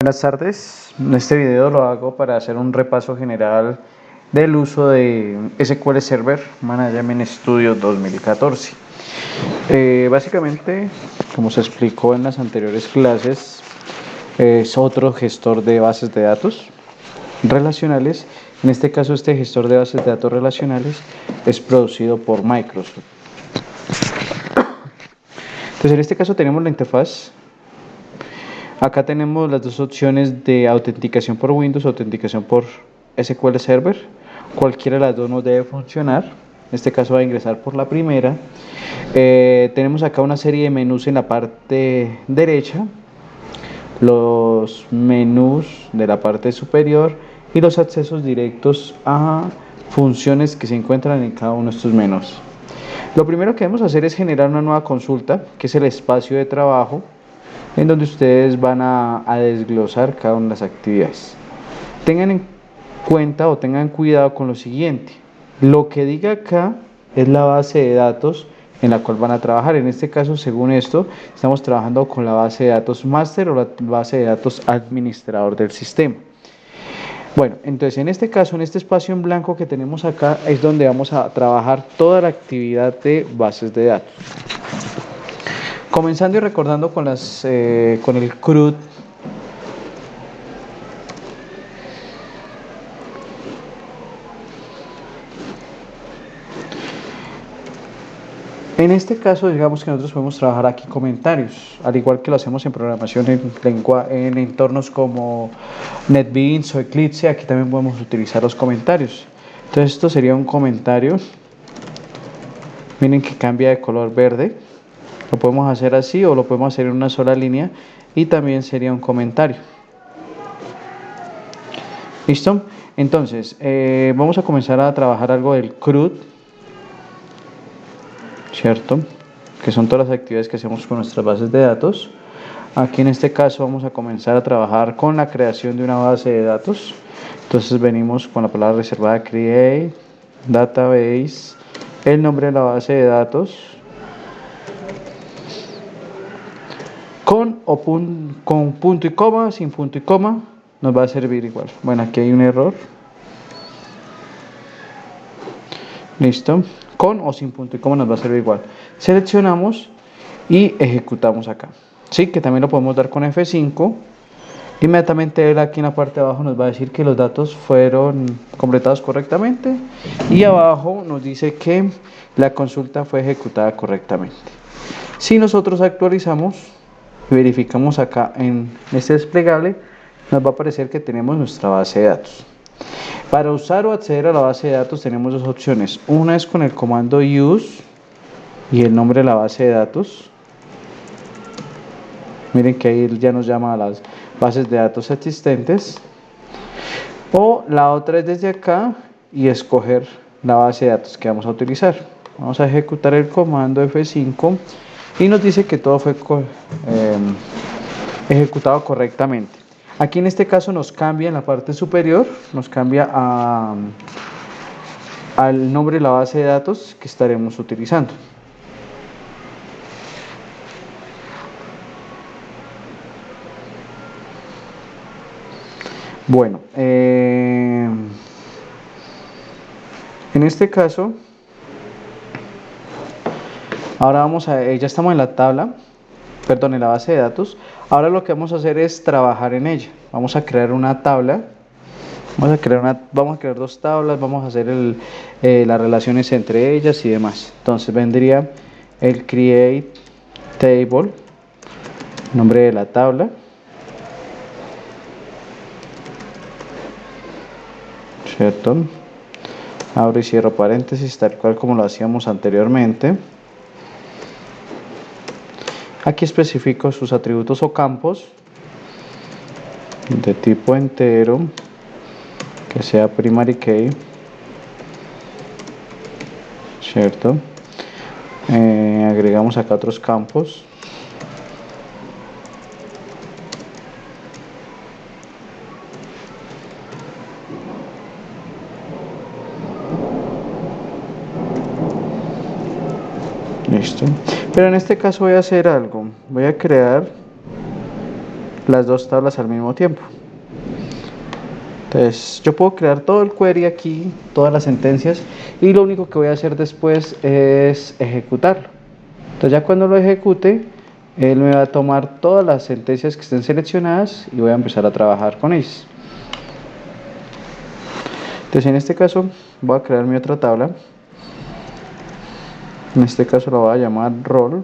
Buenas tardes, en este video lo hago para hacer un repaso general del uso de SQL Server Management Studio 2014. Básicamente, como se explicó en las anteriores clases, es otro gestor de bases de datos relacionales. En este caso, este gestor de bases de datos relacionales es producido por Microsoft. Entonces, en este caso tenemos la interfaz. Acá tenemos las dos opciones de autenticación por Windows, autenticación por SQL Server. Cualquiera de las dos nos debe funcionar. En este caso va a ingresar por la primera. Tenemos acá una serie de menús en la parte derecha, los menús de la parte superior y los accesos directos a funciones que se encuentran en cada uno de estos menús. Lo primero que debemos hacer es generar una nueva consulta, que es el espacio de trabajo, en donde ustedes van a desglosar cada una de las actividades. Tengan en cuenta o tengan cuidado con lo siguiente: lo que diga acá es la base de datos en la cual van a trabajar. En este caso, según esto, estamos trabajando con la base de datos master o la base de datos administrador del sistema. Bueno, entonces en este caso, en este espacio en blanco que tenemos acá, es donde vamos a trabajar toda la actividad de bases de datos. Comenzando y recordando con el CRUD. En este caso, digamos que nosotros podemos trabajar aquí comentarios, al igual que lo hacemos en programación en entornos como NetBeans o Eclipse. Aquí también podemos utilizar los comentarios. Entonces esto sería un comentario. Miren que cambia de color verde. Lo podemos hacer así o lo podemos hacer en una sola línea y también sería un comentario. ¿Listo? Entonces, vamos a comenzar a trabajar algo del CRUD, ¿cierto? Que son todas las actividades que hacemos con nuestras bases de datos. Aquí en este caso vamos a comenzar a trabajar con la creación de una base de datos. Entonces venimos con la palabra reservada create, database, el nombre de la base de datos, con punto y coma, sin punto y coma, nos va a servir igual. Bueno, aquí hay un error. Listo. Con o sin punto y coma nos va a servir igual. Seleccionamos y ejecutamos acá. Sí, que también lo podemos dar con F5. Inmediatamente él aquí en la parte de abajo nos va a decir que los datos fueron completados correctamente. Y abajo nos dice que la consulta fue ejecutada correctamente. Si nosotros actualizamos, verificamos acá en este desplegable, nos va a aparecer que tenemos nuestra base de datos. Para usar o acceder a la base de datos tenemos dos opciones. Una es con el comando use y el nombre de la base de datos. Miren que ahí ya nos llama a las bases de datos existentes. O la otra es desde acá y escoger la base de datos que vamos a utilizar. Vamos a ejecutar el comando F5 y nos dice que todo fue ejecutado correctamente. Aquí en este caso nos cambia en la parte superior, nos cambia al nombre de la base de datos que estaremos utilizando. Bueno, en este caso, ahora ya estamos en la tabla, perdón, en la base de datos. Ahora lo que vamos a hacer es trabajar en ella. Vamos a crear una tabla. Vamos a crear dos tablas, vamos a hacer las relaciones entre ellas y demás. Entonces vendría el create table, nombre de la tabla, ¿cierto? Abro y cierro paréntesis, tal cual como lo hacíamos anteriormente. Aquí especifico sus atributos o campos de tipo entero, que sea primary key, ¿cierto? Agregamos acá otros campos. Listo. Pero en este caso voy a hacer algo. Voy a crear las dos tablas al mismo tiempo. Entonces yo puedo crear todo el query aquí, todas las sentencias, y lo único que voy a hacer después es ejecutarlo. Entonces ya cuando lo ejecute, él me va a tomar todas las sentencias que estén seleccionadas y voy a empezar a trabajar con ellas. Entonces en este caso voy a crear mi otra tabla. En este caso la voy a llamar rol.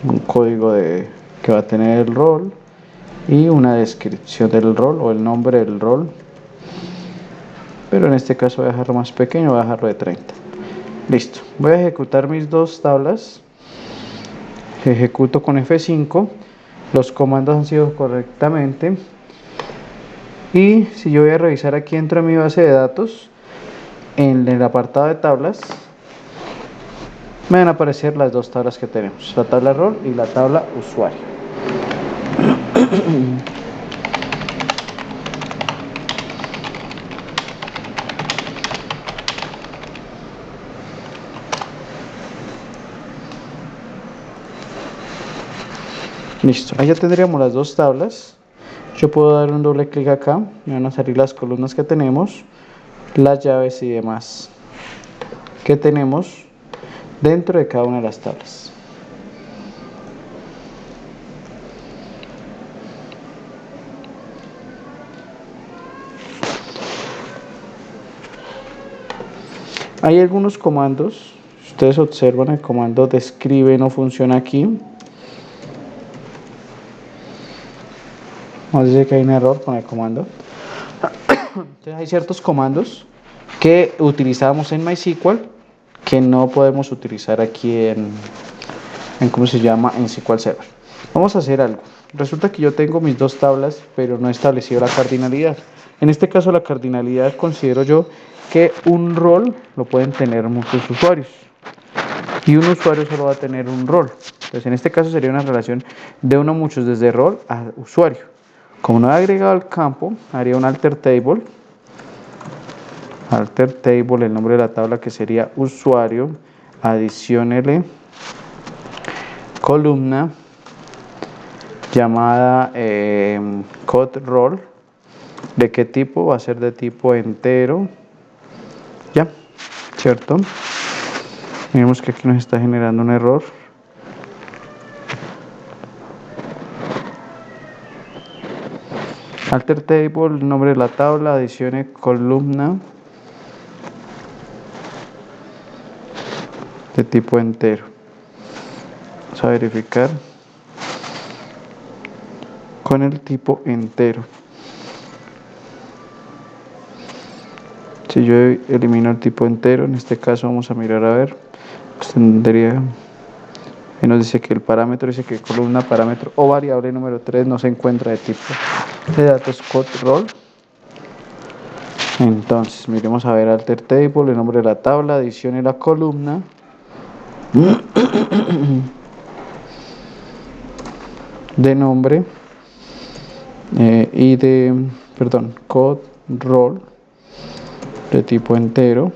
Un código que va a tener el rol y una descripción del rol o el nombre del rol, pero en este caso voy a dejarlo más pequeño, voy a dejarlo de 30. Listo, voy a ejecutar mis dos tablas. Ejecuto con F5, los comandos han sido correctamente, y si yo voy a revisar aquí dentro de mi base de datos, en el apartado de tablas me van a aparecer las dos tablas que tenemos, la tabla rol y la tabla usuario. Listo, ahí ya tendríamos las dos tablas. Yo puedo dar un doble clic acá, me van a salir las columnas que tenemos, las llaves y demás que tenemos dentro de cada una de las tablas. Hay algunos comandos, si ustedes observan, el comando describe no funciona aquí. Nos dice que hay un error con el comando. Entonces hay ciertos comandos que utilizamos en MySQL que no podemos utilizar aquí en ¿cómo se llama? En SQL Server. Vamos a hacer algo. Resulta que yo tengo mis dos tablas, pero no he establecido la cardinalidad. En este caso la cardinalidad considero yo que un rol lo pueden tener muchos usuarios y un usuario solo va a tener un rol. Entonces en este caso sería una relación de uno a muchos, desde rol a usuario. Como no he agregado el campo, haría un alter table, el nombre de la tabla que sería usuario, adiciónele columna llamada code role. ¿De qué tipo? Va a ser de tipo entero. Ya, ¿cierto? Miremos que aquí nos está generando un error. Alter table, el nombre de la tabla, adicione columna de tipo entero. Vamos a verificar con el tipo entero. Si yo elimino el tipo entero, en este caso vamos a mirar a ver, pues tendría, y nos dice que el parámetro, dice que columna, parámetro o variable número 3 no se encuentra de tipo de datos code role. Entonces miremos a ver alter table, el nombre de la tabla, adicione la columna de nombre y de, perdón, code role de tipo entero.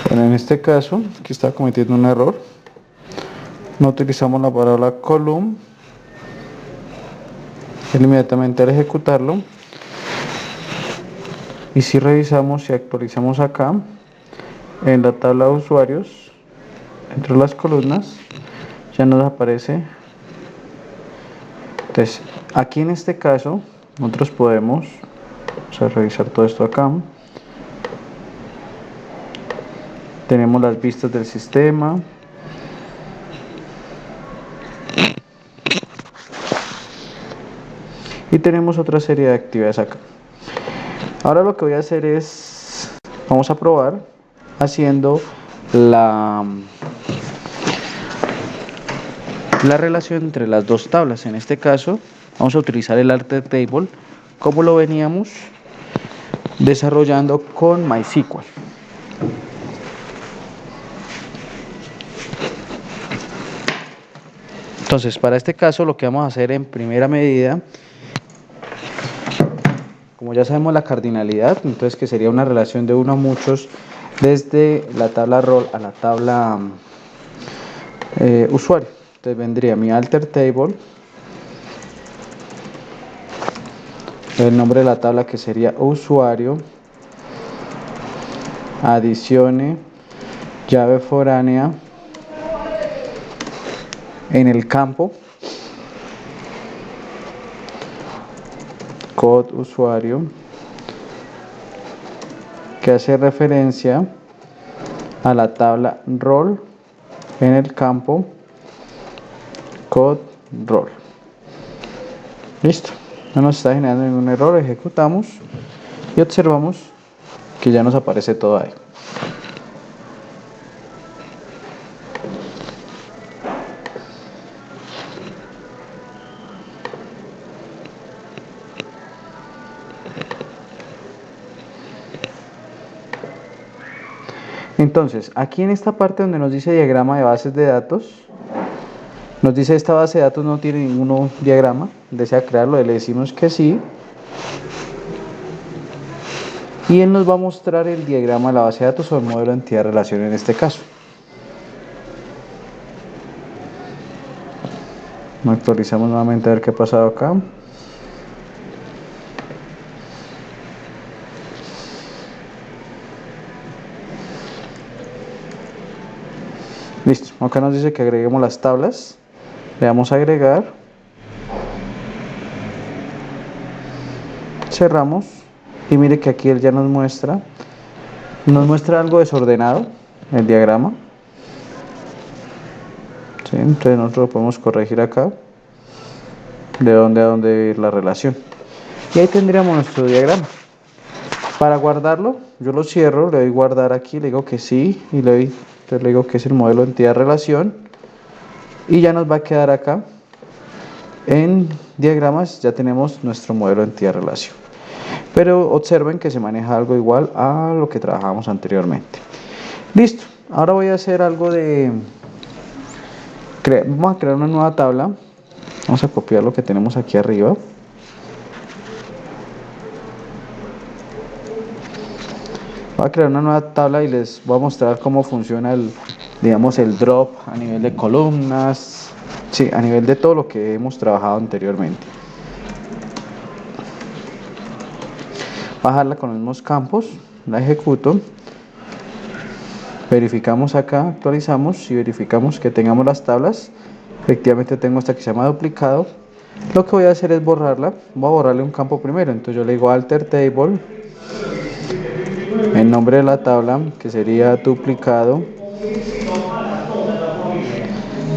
Bueno, en este caso aquí está cometiendo un error, no utilizamos la palabra column. Inmediatamente al ejecutarlo, y si revisamos y actualizamos acá en la tabla de usuarios, entre las columnas ya nos aparece. Entonces aquí en este caso nosotros podemos, vamos a revisar todo esto acá, tenemos las vistas del sistema, y tenemos otra serie de actividades acá. Ahora lo que voy a hacer es, vamos a probar haciendo la relación entre las dos tablas. En este caso vamos a utilizar el alter table como lo veníamos desarrollando con MySQL. Entonces para este caso lo que vamos a hacer en primera medida como ya sabemos la cardinalidad, entonces que sería una relación de 1 a muchos desde la tabla rol a la tabla usuario. Entonces vendría mi alter table, el nombre de la tabla que sería usuario, adicione llave foránea en el campo, code usuario, que hace referencia a la tabla rol en el campo, code rol. Listo, no nos está generando ningún error, ejecutamos y observamos que ya nos aparece todo ahí. Entonces, aquí en esta parte donde nos dice diagrama de bases de datos, nos dice esta base de datos no tiene ningún diagrama, desea crearlo, le decimos que sí. Y él nos va a mostrar el diagrama de la base de datos o el modelo de entidad de relación en este caso. Actualizamos nuevamente a ver qué ha pasado acá. Listo, acá nos dice que agreguemos las tablas. Le damos a agregar. Cerramos. Y mire que aquí él ya nos muestra algo desordenado, el diagrama. ¿Sí? Entonces nosotros lo podemos corregir acá. De dónde a dónde ir la relación. Y ahí tendríamos nuestro diagrama. Para guardarlo, yo lo cierro, le doy guardar aquí, le digo que sí, y entonces le digo que es el modelo de entidad de relación. Y ya nos va a quedar acá. En diagramas ya tenemos nuestro modelo de entidad de relación. Pero observen que se maneja algo igual a lo que trabajábamos anteriormente. Listo, ahora voy a hacer algo de... Vamos a crear una nueva tabla. Vamos a copiar lo que tenemos aquí arriba. Voy a crear una nueva tabla y les voy a mostrar cómo funciona digamos, el drop a nivel de columnas, sí, a nivel de todo lo que hemos trabajado anteriormente. Bajarla con los mismos campos, la ejecuto, verificamos acá, actualizamos y verificamos que tengamos las tablas. Efectivamente tengo esta que se llama duplicado. Lo que voy a hacer es borrarla, voy a borrarle un campo primero, entonces yo le digo alter table, el nombre de la tabla que sería duplicado,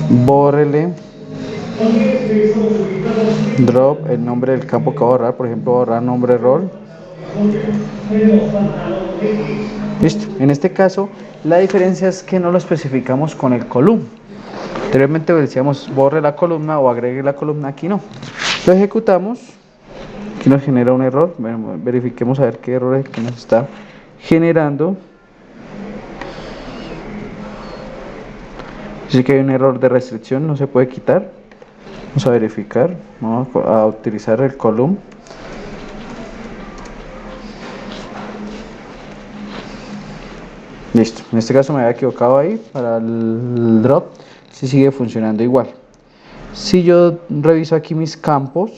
bórrele, drop, el nombre del campo que voy a borrar, por ejemplo borrar nombre rol. Listo, en este caso la diferencia es que no lo especificamos con el column. Anteriormente decíamos borre la columna o agregue la columna, aquí no. Lo ejecutamos, aquí nos genera un error, verifiquemos a ver qué error es que nos está generando. Dice que hay un error de restricción, no se puede quitar. Vamos a verificar, vamos a utilizar el column. Listo, en este caso me había equivocado ahí, para el drop sí sigue funcionando igual. Si yo reviso aquí mis campos,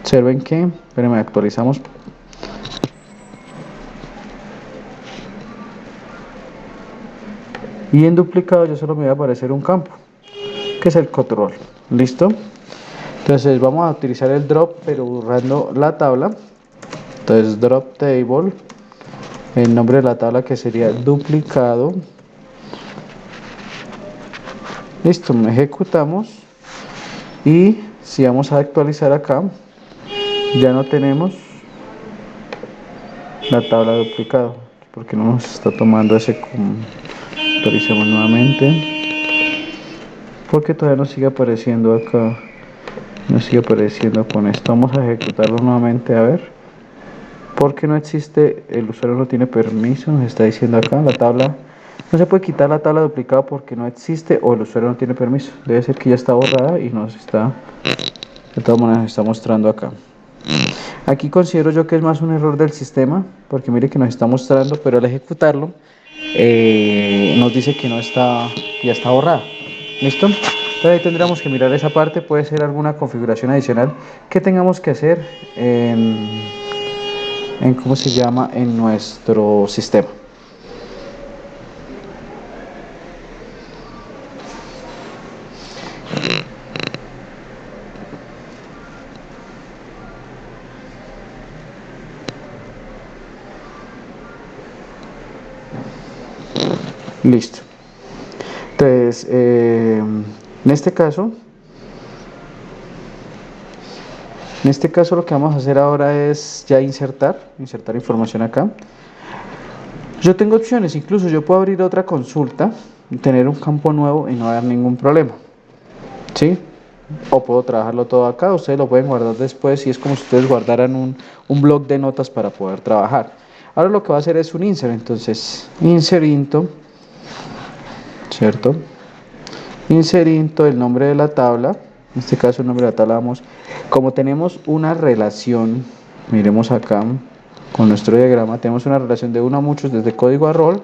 observen que, espérenme, actualizamos. Y en duplicado ya solo me va a aparecer un campo, que es el control. ¿Listo? Entonces vamos a utilizar el drop, pero borrando la tabla. Entonces drop table, el nombre de la tabla que sería duplicado. Listo, ejecutamos. Y si vamos a actualizar acá, ya no tenemos la tabla duplicado, porque no nos está tomando ese. Actualicemos nuevamente, porque todavía nos sigue apareciendo acá, nos sigue apareciendo con esto. Vamos a ejecutarlo nuevamente a ver, porque no existe, el usuario no tiene permiso, nos está diciendo acá la tabla. No se puede quitar la tabla duplicada porque no existe o el usuario no tiene permiso. Debe ser que ya está borrada y nos está, de todas maneras, nos está mostrando acá. Aquí considero yo que es más un error del sistema, porque mire que nos está mostrando, pero al ejecutarlo nos dice que no está, ya está borrada. ¿Listo? Entonces ahí tendríamos que mirar esa parte, puede ser alguna configuración adicional que tengamos que hacer en ¿cómo se llama? En nuestro sistema. Listo. Entonces, en este caso lo que vamos a hacer ahora es ya insertar información acá. Yo tengo opciones, incluso yo puedo abrir otra consulta, tener un campo nuevo y no haber ningún problema. ¿Sí? O puedo trabajarlo todo acá, ustedes lo pueden guardar después y es como si ustedes guardaran un blog de notas para poder trabajar. Ahora lo que va a hacer es un insert, entonces inserinto, ¿cierto? Inserinto el nombre de la tabla, en este caso el nombre de la tabla vamos, como tenemos una relación, miremos acá con nuestro diagrama, tenemos una relación de 1 a muchos desde código a rol,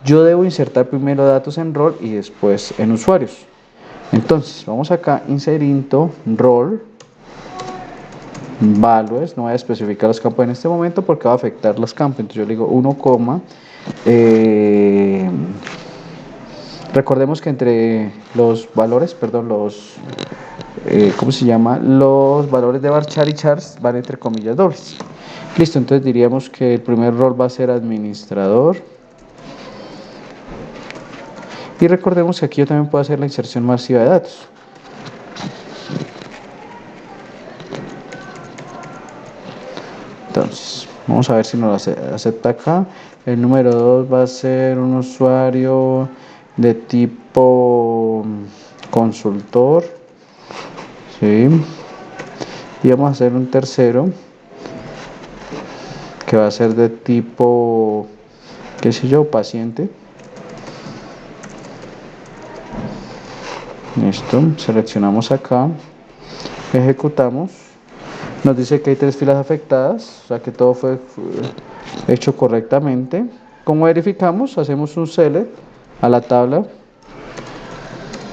yo debo insertar primero datos en rol y después en usuarios. Entonces, vamos acá, inserinto rol, values, no voy a especificar los campos en este momento porque va a afectar los campos, entonces yo le digo 1, recordemos que entre los valores, perdón, ¿cómo se llama? Los valores de varchar y chars van entre comillas dobles. Listo, entonces diríamos que el primer rol va a ser administrador. Y recordemos que aquí yo también puedo hacer la inserción masiva de datos. Entonces, vamos a ver si nos lo acepta acá. El número 2 va a ser un usuario de tipo consultor. ¿Sí? Y vamos a hacer un tercero que va a ser de tipo, qué sé yo, paciente. Listo, seleccionamos acá, ejecutamos. Nos dice que hay 3 filas afectadas, o sea que todo fue hecho correctamente. ¿Cómo verificamos? Hacemos un select a la tabla,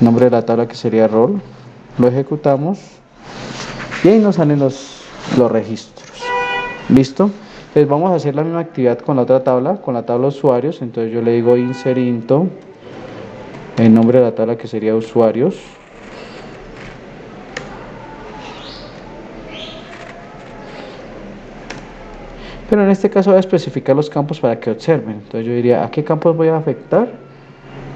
nombre de la tabla que sería rol, lo ejecutamos y ahí nos salen los registros. ¿Listo? Entonces vamos a hacer la misma actividad con la otra tabla, con la tabla usuarios. Entonces yo le digo inserinto el nombre de la tabla que sería usuarios. Pero en este caso voy a especificar los campos para que observen. Entonces yo diría, ¿a qué campos voy a afectar?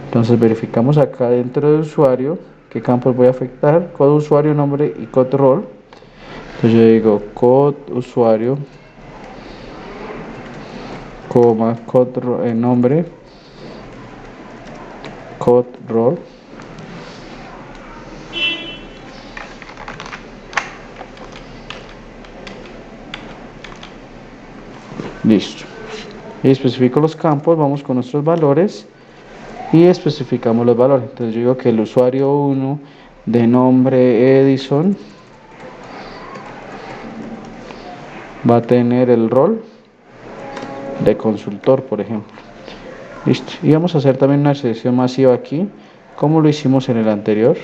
Entonces verificamos acá dentro del usuario qué campos voy a afectar. Code usuario, nombre y code rol. Entonces yo digo code usuario, coma, code nombre, code rol. Listo. Y especifico los campos, vamos con nuestros valores y especificamos los valores. Entonces yo digo que el usuario 1 de nombre Edison va a tener el rol de consultor, por ejemplo. Listo. Y vamos a hacer también una selección masiva aquí, como lo hicimos en el anterior.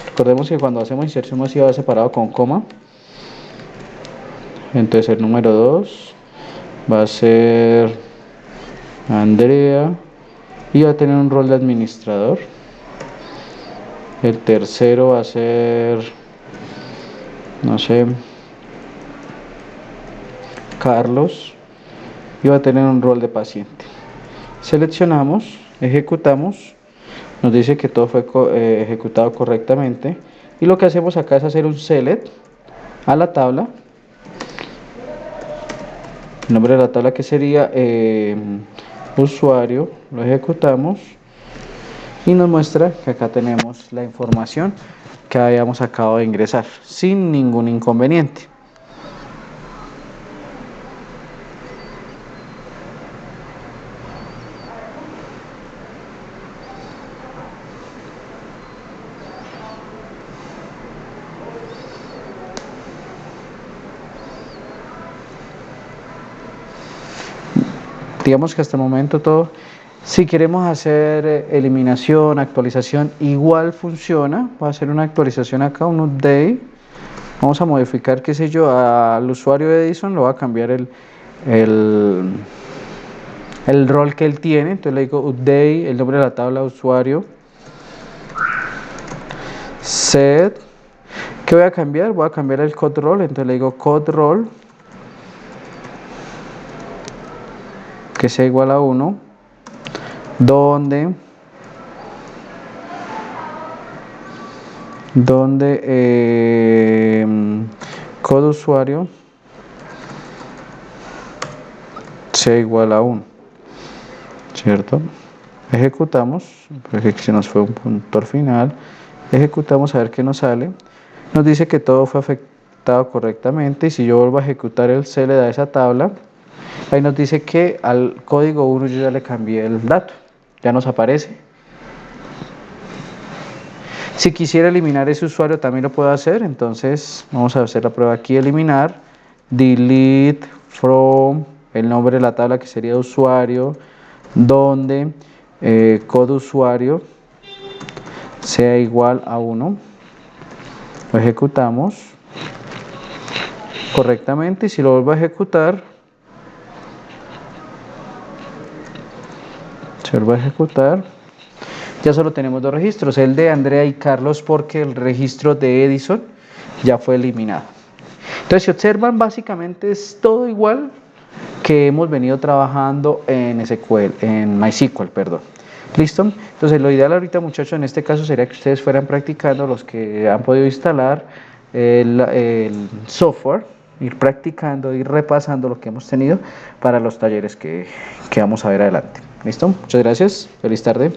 Recordemos que cuando hacemos inserción masiva va separado con coma. Entonces el número 2 va a ser Andrea y va a tener un rol de administrador. El tercero va a ser, no sé, Carlos y va a tener un rol de paciente. Seleccionamos, ejecutamos, nos dice que todo fue ejecutado correctamente y lo que hacemos acá es hacer un select a la tabla, el nombre de la tabla que sería usuario, lo ejecutamos y nos muestra que acá tenemos la información que habíamos acabado de ingresar sin ningún inconveniente. digamos que hasta el momento todo. Si queremos hacer eliminación, actualización, igual funciona. Voy a hacer una actualización acá, un update. Vamos a modificar, qué sé yo, al usuario de Edison, lo va a cambiar el, el rol que él tiene. Entonces le digo update, el nombre de la tabla de usuario. Set. ¿Qué voy a cambiar? Voy a cambiar el code role. Entonces le digo code role, que sea igual a 1, donde code usuario sea igual a 1, ¿cierto? Ejecutamos, porque se nos fue un punto final. Ejecutamos a ver qué nos sale. Nos dice que todo fue afectado correctamente, y si yo vuelvo a ejecutar el CLD a esa tabla, ahí nos dice que al código 1 yo ya le cambié el dato, ya nos aparece. Si quisiera eliminar ese usuario también lo puedo hacer. Entonces vamos a hacer la prueba aquí, eliminar, delete from, el nombre de la tabla que sería usuario, donde code usuario sea igual a 1. Lo ejecutamos correctamente, y si lo vuelvo a ejecutar, ya solo tenemos dos registros, el de Andrea y Carlos, porque el registro de Edison ya fue eliminado. Entonces, si observan, básicamente es todo igual que hemos venido trabajando en SQL, en MySQL, perdón. ¿Listo? Entonces, lo ideal ahorita, muchachos, en este caso sería que ustedes fueran practicando, los que han podido instalar el software, ir practicando, ir repasando lo que hemos tenido para los talleres que vamos a ver adelante. ¿Listo? Muchas gracias. Feliz tarde.